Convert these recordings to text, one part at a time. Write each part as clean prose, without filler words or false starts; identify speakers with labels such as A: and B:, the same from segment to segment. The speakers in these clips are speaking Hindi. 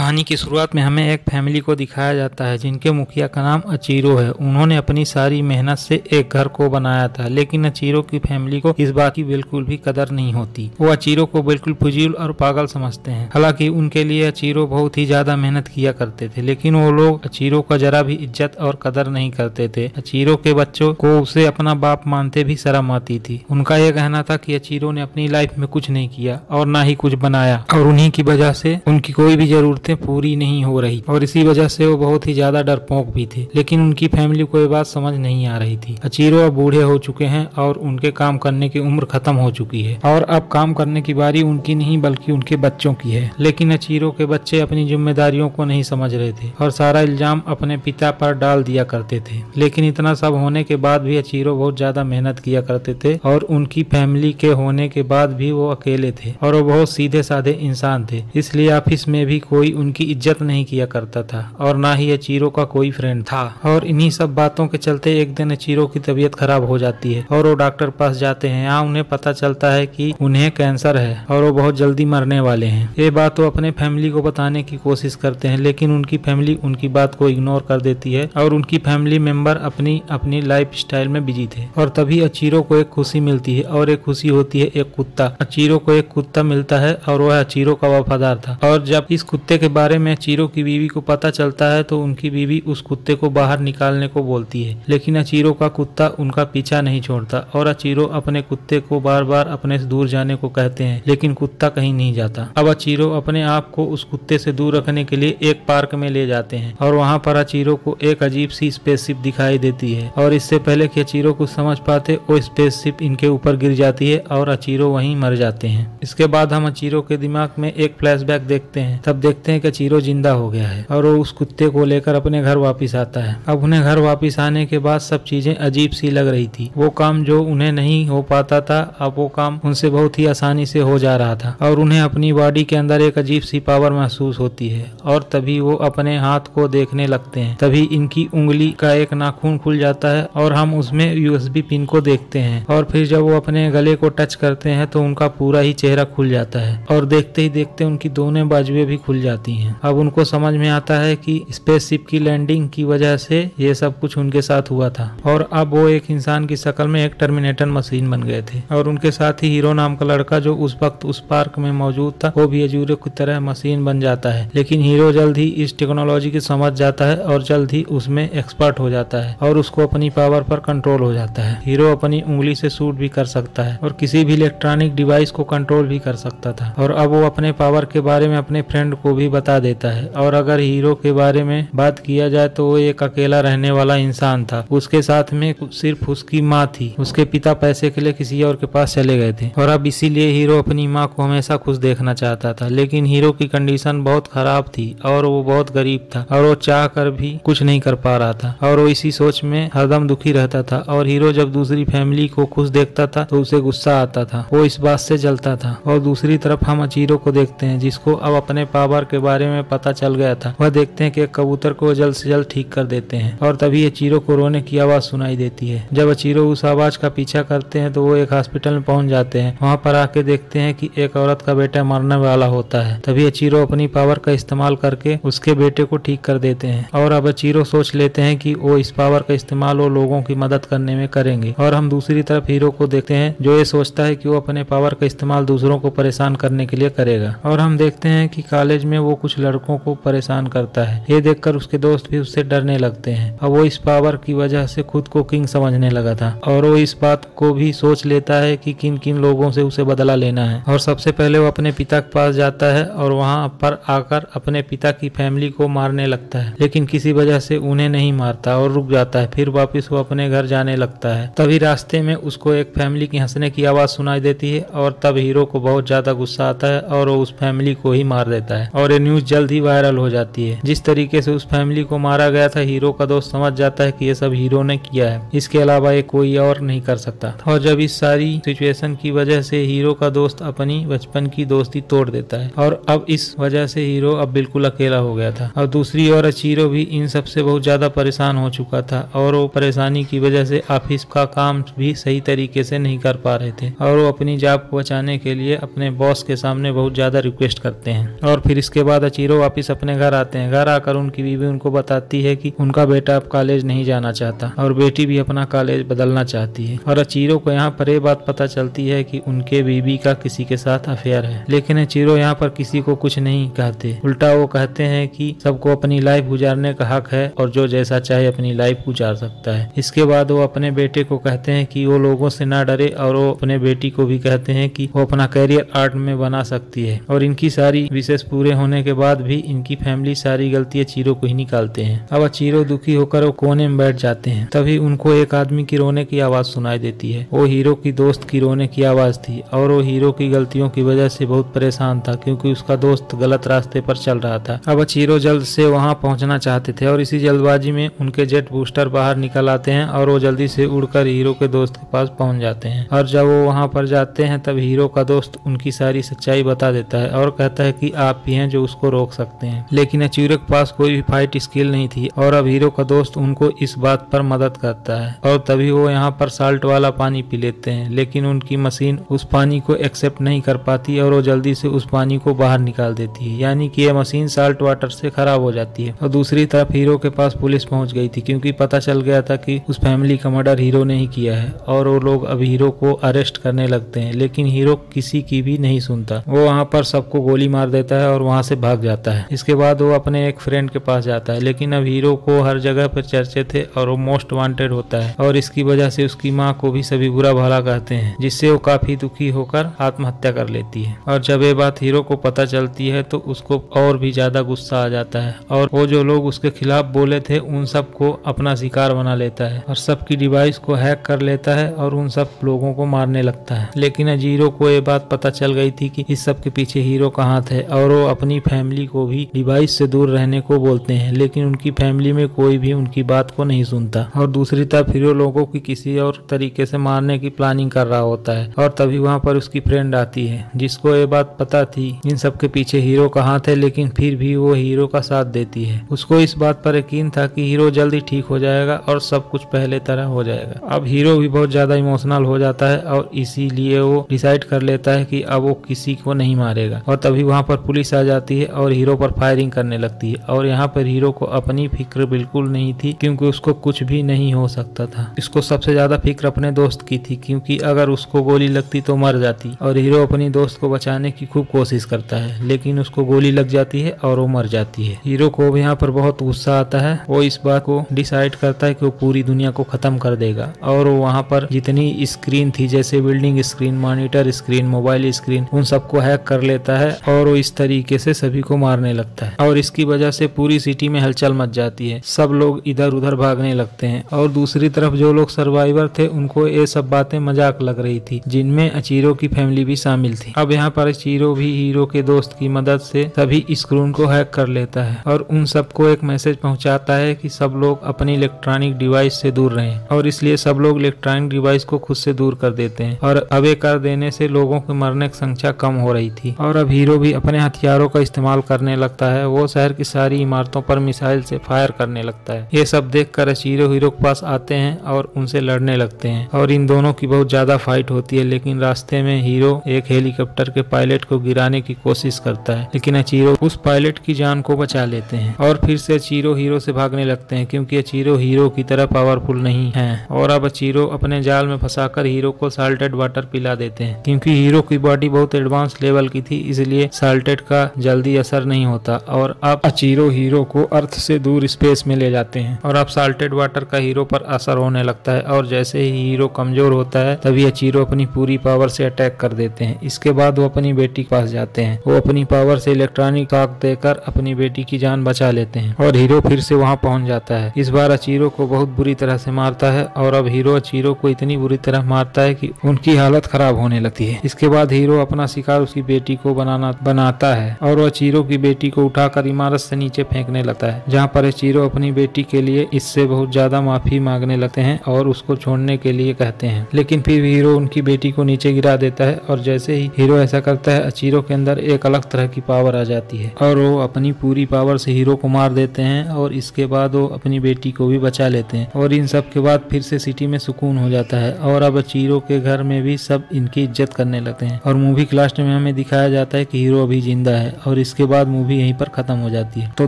A: कहानी की शुरुआत में हमें एक फैमिली को दिखाया जाता है जिनके मुखिया का नाम अचीरो है। उन्होंने अपनी सारी मेहनत से एक घर को बनाया था, लेकिन अचीरो की फैमिली को इस बात की बिल्कुल भी कदर नहीं होती। वो अचीरो को बिल्कुल फजूल और पागल समझते हैं। हालांकि उनके लिए अचीरो बहुत ही ज्यादा मेहनत किया करते थे, लेकिन वो लोग अचीरो का जरा भी इज्जत और कदर नहीं करते थे। अचीरो के बच्चों को उसे अपना बाप मानते भी शर्म आती थी। उनका यह कहना था कि अचीरो ने अपनी लाइफ में कुछ नहीं किया और ना ही कुछ बनाया, और उन्हीं की वजह से उनकी कोई भी जरूरतें पूरी नहीं हो रही, और इसी वजह से वो बहुत ही ज्यादा डरपोक भी थे। लेकिन उनकी फैमिली को ये बात समझ नहीं आ रही थी। अचीरो अब बूढ़े हो चुके हैं और उनके काम करने की उम्र खत्म हो चुकी है, और अब काम करने की बारी उनकी नहीं बल्कि उनके बच्चों की है। लेकिन अचीरो के बच्चे अपनी जिम्मेदारियों को नहीं समझ रहे थे और सारा इल्जाम अपने पिता पर डाल दिया करते थे। लेकिन इतना सब होने के बाद भी अचीरो बहुत ज्यादा मेहनत किया करते थे, और उनकी फैमिली के होने के बाद भी वो अकेले थे और वो बहुत सीधे साधे इंसान थे। इसलिए ऑफिस में भी कोई उनकी इज्जत नहीं किया करता था और ना ही अचीरो का कोई फ्रेंड था। और इन्हीं सब बातों के चलते एक दिन अचीरो की तबीयत खराब हो जाती है और वो डॉक्टर पास जाते हैं। यहाँ उन्हें पता चलता है कि उन्हें कैंसर है और वो बहुत जल्दी मरने वाले हैं। ये बात वो अपने फैमिली को बताने की कोशिश करते हैं, लेकिन उनकी फैमिली उनकी बात को इग्नोर कर देती है और उनकी फैमिली मेंबर अपनी अपनी लाइफ स्टाइल में बिजी थे। और तभी अचीरो को एक खुशी मिलती है, और एक खुशी होती है एक कुत्ता। अचीरो को एक कुत्ता मिलता है और वह अचीरो का वफादार था। और जब इस कुत्ते के बारे में अचीरो की बीवी को पता चलता है तो उनकी बीवी उस कुत्ते को बाहर निकालने को बोलती है, लेकिन अचीरो का कुत्ता उनका पीछा नहीं छोड़ता और अचीरो अपने कुत्ते को बार बार अपने से दूर जाने को कहते हैं, लेकिन कुत्ता कहीं नहीं जाता। अब अचीरो अपने आप को उस कुत्ते से दूर रखने के लिए एक पार्क में ले जाते हैं, और वहाँ पर अचीरो को एक अजीब सी स्पेसशिप दिखाई देती है, और इससे पहले कि अचीरो कुछ समझ पाते वो स्पेसशिप इनके ऊपर गिर जाती है और अचीरो वहीं मर जाते हैं। इसके बाद हम अचीरो के दिमाग में एक फ्लैशबैक देखते हैं। तब देखते हैं कि अचीरो जिंदा हो गया है और वो उस कुत्ते को लेकर अपने घर वापस आता है। अब उन्हें घर वापस आने के बाद सब चीजें अजीब सी लग रही थी। वो काम जो उन्हें नहीं हो पाता था, अब वो काम उनसे बहुत ही आसानी से हो जा रहा था, और उन्हें अपनी बॉडी के अंदर एक अजीब सी पावर महसूस होती है। और तभी वो अपने हाथ को देखने लगते हैं। तभी इनकी उंगली का एक नाखून खुल जाता है और हम उसमें यूएसबी पिन को देखते हैं। और फिर जब वो अपने गले को टच करते हैं तो उनका पूरा ही चेहरा खुल जाता है, और देखते ही देखते उनकी दोनों बाजुएं भी खुल जाती हैं। अब उनको समझ में आता है कि स्पेसशिप की लैंडिंग की वजह से ये सब कुछ उनके साथ हुआ था, और अब वो एक इंसान की शक्ल में एक टर्मिनेटर मशीन बन गए थे। और उनके साथ ही हीरो नाम का लड़का जो उस वक्त उस पार्क में मौजूद था, वो भी अचीरो की तरह मशीन बन जाता है। लेकिन हीरो जल्द ही इस टेक्नोलॉजी की समझ जाता है और जल्द ही उसमें एक्सपर्ट हो जाता है और उसको अपनी पावर पर कंट्रोल हो जाता है। हीरो अपनी उंगली से शूट भी कर सकता है और किसी भी इलेक्ट्रॉनिक डिवाइस को कंट्रोल भी कर सकता था। और अब वो अपने पावर के बारे में अपने फ्रेंड को भी बता देता है। और अगर हीरो के बारे में बात किया जाए तो वो एक अकेला रहने वाला इंसान था। उसके साथ में सिर्फ उसकी माँ थी। उसके पिता पैसे के लिए किसी और के पास चले गए थे, और अब इसीलिए हीरो अपनी माँ को हमेशा खुश देखना चाहता था। लेकिन हीरो की कंडीशन बहुत खराब थी और वो बहुत गरीब था, और वो चाह कर भी कुछ नहीं कर पा रहा था, और वो इसी सोच में हरदम दुखी रहता था। और हीरो जब दूसरी फैमिली को खुश देखता था तो उसे गुस्सा आता था, वो इस बात से जलता था। और दूसरी तरफ हम अचीरो को देखते हैं, जिसको अब अपने पावर के बारे में पता चल गया था। वह देखते हैं कि एक कबूतर को जल्द से जल्द ठीक कर देते हैं, और तभी अचीरो को रोने की आवाज सुनाई देती है। जब अचीरो उस आवाज का पीछा करते हैं तो वो एक हॉस्पिटल में पहुंच जाते हैं। वहां पर आके देखते हैं कि एक औरत का बेटा मरने वाला होता है। तभी अचीरो अपनी पावर का इस्तेमाल करके उसके बेटे को ठीक कर देते हैं, और अब अचीरो सोच लेते हैं कि वो इस पावर का इस्तेमाल वो लोगों की मदद करने में करेंगे। और हम दूसरी तरफ हीरो को देखते हैं जो ये सोचता है कि वो अपने पावर का इस्तेमाल दूसरों को परेशान करने के लिए करेगा। और हम देखते हैं कि कॉलेज में वो कुछ लड़कों को परेशान करता है। ये देखकर उसके दोस्त भी उससे डरने लगते हैं। अब वो इस पावर की वजह से खुद को किंग समझने लगा था, और वो इस बात को भी सोच लेता है कि किन किन लोगों से उसे बदला लेना है। और सबसे पहले वो अपने पिता के पास जाता है और वहाँ पर आकर अपने पिता की फैमिली को मारने लगता है, लेकिन किसी वजह से उन्हें नहीं मारता और रुक जाता है। फिर वापिस वो अपने घर जाने लगता है। तभी रास्ते में उसको एक फैमिली की हंसने की आवाज सुनाई देती है, और तब हीरो को बहुत ज्यादा गुस्सा आता है और वो उस फैमिली को ही मार देता है। और ये न्यूज जल्द ही वायरल हो जाती है। जिस तरीके से उस फैमिली को मारा गया था, हीरो का दोस्त समझ जाता है कि ये सब हीरो ने किया है, इसके अलावा ये कोई और नहीं कर सकता। और जब इस सारी सिचुएशन की वजह से हीरो का दोस्त अपनी बचपन की दोस्ती तोड़ देता है, और अब इस वजह से हीरो अब बिल्कुल अकेला हो गया था। और दूसरी ओर अचीरो भी इन सब से बहुत ज्यादा परेशान हो चुका था, और वो परेशानी की वजह से ऑफिस का काम भी सही तरीके से नहीं कर पा रहे थे, और वो अपनी जॉब को बचाने के लिए अपने बॉस के सामने बहुत ज्यादा रिक्वेस्ट करते हैं। और फिर इसके बाद बाद अचीरो वापिस अपने घर आते हैं। घर आकर उनकी बीवी उनको बताती है कि उनका बेटा अब कॉलेज नहीं जाना चाहता और बेटी भी अपना कॉलेज बदलना चाहती है। और अचीरो को यहाँ पर ये बात पता चलती है कि उनके बीवी का किसी के साथ अफेयर है। लेकिन अचीरो यहाँ पर किसी को कुछ नहीं कहते, उल्टा वो कहते हैं कि सबको अपनी लाइफ गुजारने का हक है और जो जैसा चाहे अपनी लाइफ गुजार सकता है। इसके बाद वो अपने बेटे को कहते हैं कि वो लोगों से ना डरे और वो अपने बेटी को भी कहते हैं कि वो अपना करियर आर्ट में बना सकती है। और इनकी सारी विशेष पूरे होने के बाद भी इनकी फैमिली सारी गलती अचीरो को ही निकालते हैं। अब अचीरो दुखी होकर वो कोने में बैठ जाते हैं। तभी उनको एक आदमी की रोने की आवाज सुनाई देती है। वो हीरो की दोस्त की रोने की आवाज थी और वो हीरो की गलतियों की वजह से बहुत परेशान था क्योंकि उसका दोस्त गलत रास्ते पर चल रहा था। अब अचीरो जल्द से वहां पहुंचना चाहते थे और इसी जल्दबाजी में उनके जेट बूस्टर बाहर निकल आते हैं और वो जल्दी से उड़कर हीरो के दोस्त के पास पहुंच जाते हैं। और जब वो वहां पर जाते हैं तब हीरो का दोस्त उनकी सारी सच्चाई बता देता है और कहता है कि आप ही हैं जो उसको रोक सकते हैं। लेकिन अचीरो के पास कोई भी फाइट स्किल नहीं थी और अब हीरो का दोस्त उनको इस बात पर मदद करता है। और तभी वो यहाँ पर साल्ट वाला पानी पी लेते हैं, लेकिन उनकी मशीन उस पानी को एक्सेप्ट नहीं कर पाती और वो जल्दी से उस पानी को बाहर निकाल देती है, यानी कि यह मशीन साल्ट वाटर से खराब हो जाती है। और दूसरी तरफ हीरो के पास पुलिस पहुंच गई थी क्योंकि पता चल गया था कि उस फैमिली का मर्डर हीरो ने ही किया है और वो लोग अब हीरो को अरेस्ट करने लगते हैं। लेकिन हीरो किसी की भी नहीं सुनता, वो वहाँ पर सबको गोली मार देता है और वहाँ से भाग जाता है। इसके बाद वो अपने एक फ्रेंड के पास जाता है, लेकिन अब हीरो को हर जगह पर चर्चे थे और वो मोस्ट वांटेड होता है और इसकी वजह से उसकी माँ को भी सभी बुरा भला कहते हैं, जिससे वो काफी दुखी होकर आत्महत्या कर लेती है। और जब ये बात हीरो को पता चलती है तो उसको और भी ज्यादा गुस्सा आ जाता है और वो जो लोग उसके खिलाफ बोले थे उन सबको अपना शिकार बना लेता है और सबकी डिवाइस को हैक कर लेता है और उन सब लोगों को मारने लगता है। लेकिन अचीरो को ये बात पता चल गई थी कि इस सब के पीछे हीरो का हाथ है और वो अपनी फैमिली को भी डिवाइस से दूर रहने को बोलते हैं, लेकिन उनकी फैमिली में कोई भी उनकी बात को नहीं सुनता। और दूसरी तरफ हीरो लोगों की किसी और तरीके से मारने की प्लानिंग कर रहा होता है और तभी वहाँ पर उसकी फ्रेंड आती है जिसको ये बात पता थी इन सब के पीछे हीरो का हाथ है, लेकिन फिर भी वो हीरो का साथ देती है। उसको इस बात पर यकीन था कि हीरो जल्दी ठीक हो जाएगा और सब कुछ पहले तरह हो जाएगा। अब हीरो भी बहुत ज्यादा इमोशनल हो जाता है और इसीलिए वो डिसाइड कर लेता है कि अब वो किसी को नहीं मारेगा। और तभी वहाँ पर पुलिस आ जाती है और हीरो पर फायरिंग करने लगती है। और यहाँ पर हीरो को अपनी फिक्र बिल्कुल नहीं थी क्योंकि उसको कुछ भी नहीं हो सकता था। इसको सबसे ज्यादा फिक्र अपने दोस्त की थी क्योंकि अगर उसको गोली लगती तो मर जाती। और हीरो अपनी दोस्त को बचाने की खूब कोशिश करता है, लेकिन उसको गोली लग जाती है और वो मर जाती है। हीरो को यहाँ पर बहुत गुस्सा आता है। वो इस बात को डिसाइड करता है कि वो पूरी दुनिया को खत्म कर देगा और वो वहाँ पर जितनी स्क्रीन थी जैसे building screen, monitor screen, mobile screen, उन सबको हैक कर लेता है और वो इस तरीके से सभी को मारने लगता है। और इसकी वजह से पूरी सिटी में हलचल मच जाती है, सब लोग इधर उधर भागने लगते हैं। और दूसरी तरफ जो लोग सर्वाइवर थे उनको ये सब बातें मजाक लग रही थी, जिनमें अचीरो की फैमिली भी शामिल थी। अब यहाँ पर अचीरो भी हीरो के दोस्त की मदद से सभी स्क्रीन को हैक कर लेता है और उन सबको एक मैसेज पहुंचाता है कि सब लोग अपनी इलेक्ट्रॉनिक डिवाइस से दूर रहें। और इसलिए सब लोग इलेक्ट्रॉनिक डिवाइस को खुद से दूर कर देते हैं और अब ये कर देने से लोगों के मरने की संख्या कम हो रही थी। और अब हीरो भी अपने हथियारों का इस्तेमाल करने लगता है। वो शहर की सारी इमारतों पर मिसाइल से फायर करने लगता है। ये सब देखकर अचीरो हीरो के पास आते हैं और उनसे लड़ने लगते हैं और इन दोनों की बहुत ज्यादा फाइट होती है। लेकिन रास्ते में हीरो एक हेलीकॉप्टर के पायलट को गिराने की कोशिश करता है, लेकिन अचीरो उस पायलट की जान को बचा लेते हैं। और फिर से अचीरो हीरो से भागने लगते हैं क्योंकि अचीरो हीरो की तरह पावरफुल नहीं है। और अब अचीरो अपने जाल में फंसाकर हीरो को साल्टेड वाटर पिला देते हैं क्योंकि हीरो की बॉडी बहुत एडवांस लेवल की थी, इसलिए साल्टेड का जल्दी असर नहीं होता। और अब अचीरो हीरो को अर्थ से दूर स्पेस में ले जाते हैं और अब साल्टेड वाटर का हीरो पर असर होने लगता है। और जैसे ही हीरो कमजोर होता है तभी अचीरो अपनी पूरी पावर से अटैक कर देते हैं। इसके बाद वो अपनी बेटी के पास जाते हैं। वो अपनी पावर से इलेक्ट्रॉनिक शॉक देकर अपनी बेटी की जान बचा लेते हैं और हीरो फिर से वहां पहुंच जाता है। इस बार अचीरो को बहुत बुरी तरह से मारता है और अब हीरो अचीरो को इतनी बुरी तरह मारता है कि उनकी हालत खराब होने लगती है। इसके बाद हीरो अपना शिकार उसकी बेटी को बनाता है और वो अचीरो की बेटी को उठाकर इमारत से नीचे फेंकने लगता है, जहाँ पर अचीरो अपनी बेटी के लिए इससे बहुत ज्यादा माफी मांगने लगते हैं और उसको छोड़ने के लिए कहते हैं। लेकिन फिर हीरो उनकी बेटी को नीचे गिरा देता है और जैसे ही हीरो ऐसा करता है अचीरो के अंदर एक अलग तरह की पावर आ जाती है और वो अपनी पूरी पावर से हीरो को मार देते हैं और इसके बाद वो अपनी बेटी को भी बचा लेते हैं। और इन सब के बाद फिर से सिटी में सुकून हो जाता है और अब अचीरो के घर में भी सब इनकी इज्जत करने लगते हैं। और मूवी के लास्ट में हमें दिखाया जाता है कि हीरो अभी जिंदा है और इसके बाद मूवी यहीं पर खत्म हो जाती है। तो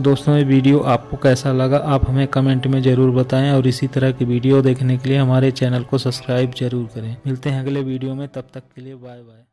A: दोस्तों ये वीडियो आपको कैसा लगा आप हमें कमेंट में जरूर बताएं और इसी तरह की वीडियो देखने के लिए हमारे चैनल को सब्सक्राइब जरूर करें। मिलते हैं अगले वीडियो में, तब तक के लिए बाय बाय।